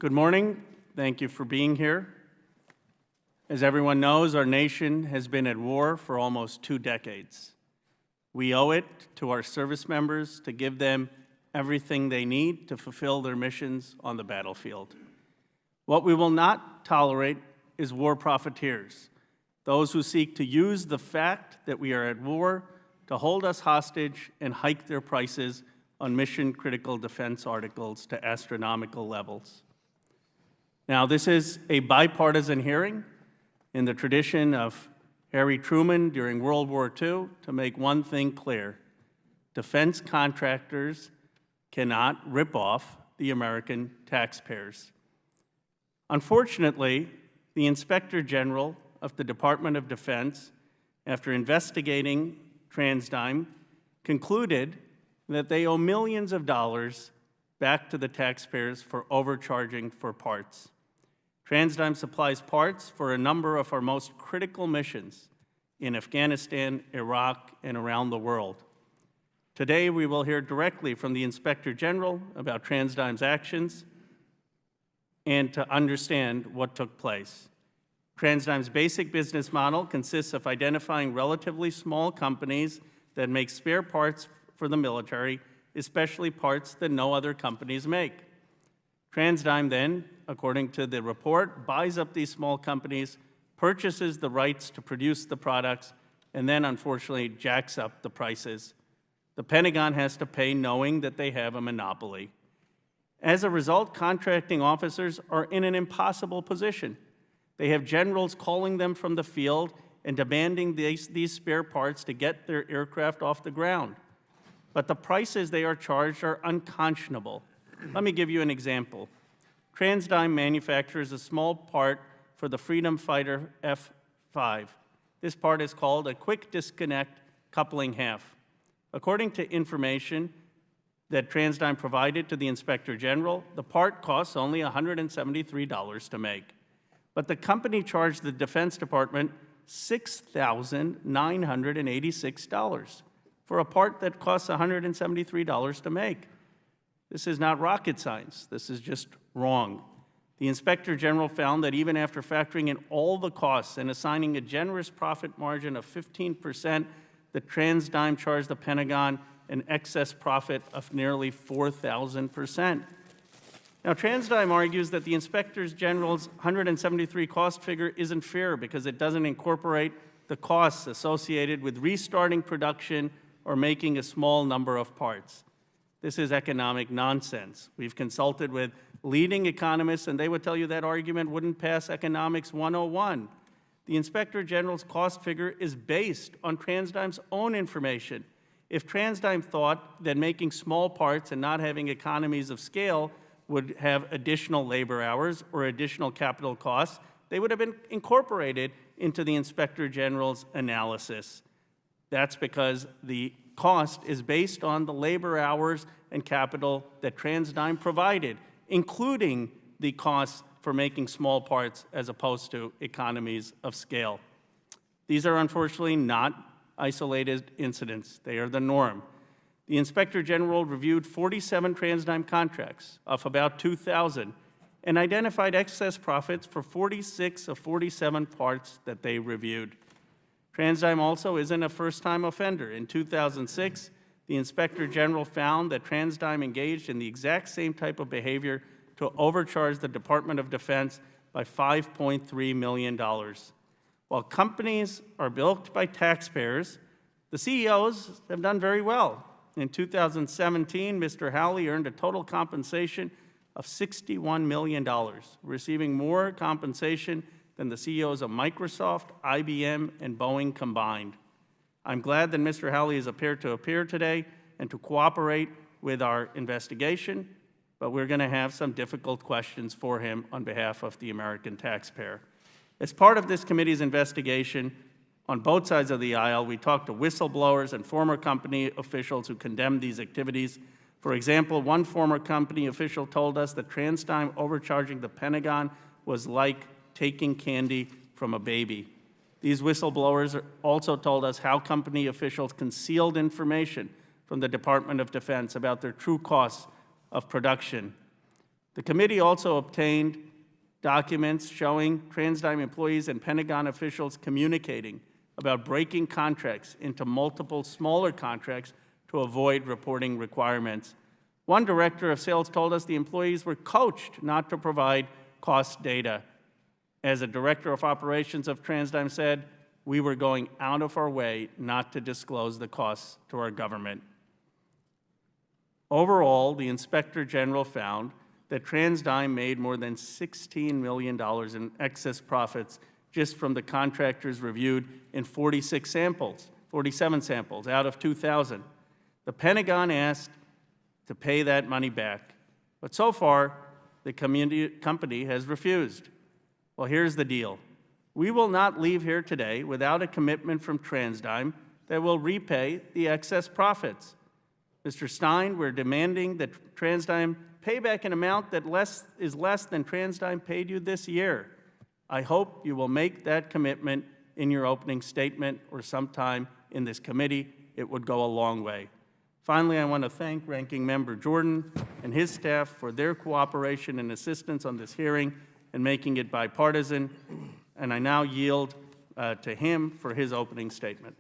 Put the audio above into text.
Good morning. Thank you for being here. As everyone knows, our nation has been at war for almost 2 decades. We owe it to our service members to give them everything they need to fulfill their missions on the battlefield. What we will not tolerate is war profiteers, those who seek to use the fact that we are at war to hold us hostage and hike their prices on mission-critical defense articles to astronomical levels. Now, this is a bipartisan hearing in the tradition of Harry Truman during World War II to make one thing clear: defense contractors cannot rip off the American taxpayers. Unfortunately, the Inspector General of the Department of Defense, after investigating TransDigm, concluded that they owe millions of dollars back to the taxpayers for overcharging for parts. TransDigm supplies parts for a number of our most critical missions in Afghanistan, Iraq, and around the world. Today, we will hear directly from the Inspector General about TransDigm's actions and to understand what took place. TransDigm's basic business model consists of identifying relatively small companies that make spare parts for the military, especially parts that no other companies make. TransDigm then, according to the report, buys up these small companies, purchases the rights to produce the products, and then unfortunately jacks up the prices. The Pentagon has to pay knowing that they have a monopoly. As a result, contracting officers are in an impossible position. They have generals calling them from the field and demanding these spare parts to get their aircraft off the ground. But the prices they are charged are unconscionable. Let me give you an example. TransDigm manufactures a small part for the Freedom Fighter F-5. This part is called a quick disconnect coupling half. According to information that TransDigm provided to the Inspector General, the part costs only $173 to make. But the company charged the Defense Department $6,986 for a part that costs $173 to make. This is not rocket science. This is just wrong. The Inspector General found that even after factoring in all the costs and assigning a generous profit margin of 15%, the TransDigm charged the Pentagon an excess profit of nearly 4,000%. Now, TransDigm argues that the Inspector General's 173 cost figure isn't fair because it doesn't incorporate the costs associated with restarting production or making a small number of parts. This is economic nonsense. We've consulted with leading economists, and they would tell you that argument wouldn't pass Economics 101. The Inspector General's cost figure is based on TransDigm's own information. If TransDigm thought that making small parts and not having economies of scale would have additional labor hours or additional capital costs, they would have been incorporated into the Inspector General's analysis. That's because the cost is based on the labor hours and capital that TransDigm provided, including the costs for making small parts as opposed to economies of scale. These are unfortunately not isolated incidents. They are the norm. The Inspector General reviewed 47 TransDigm contracts of about 2,000 and identified excess profits for 46 of 47 parts that they reviewed. TransDigm also isn't a first-time offender. In 2006, the Inspector General found that TransDigm engaged in the exact same type of behavior to overcharge the Department of Defense by $5.3 million. While companies are bilked by taxpayers, the CEOs have done very well. In 2017, Mr. Hawley earned a total compensation of $61 million, receiving more compensation than the CEOs of Microsoft, IBM, and Boeing combined. I'm glad that Mr. Hawley is appeared to appear today and to cooperate with our investigation, but we're going to have some difficult questions for him on behalf of the American taxpayer. As part of this committee's investigation, on both sides of the aisle, we talked to whistleblowers and former company officials who condemned these activities. For example, one former company official told us that TransDigm overcharging the Pentagon was like taking candy from a baby. These whistleblowers also told us how company officials concealed information from the Department of Defense about their true costs of production. The committee also obtained documents showing TransDigm employees and Pentagon officials communicating about breaking contracts into multiple smaller contracts to avoid reporting requirements. One director of sales told us the employees were coached not to provide cost data. As a director of operations of TransDigm said, we were going out of our way not to disclose the costs to our government. Overall, the Inspector General found that TransDigm made more than $16 million in excess profits just from the contractors reviewed in 47 samples out of 2,000. The Pentagon asked to pay that money back, but so far, the company has refused. Well, here's the deal. We will not leave here today without a commitment from TransDigm that will repay the excess profits. Mr. Stein, we're demanding that TransDigm pay back an amount that is less than TransDigm paid you this year. I hope you will make that commitment in your opening statement or sometime in this committee. It would go a long way. Finally, I want to thank Ranking Member Jordan and his staff for their cooperation and assistance on this hearing and making it bipartisan. And I now yield to him for his opening statement.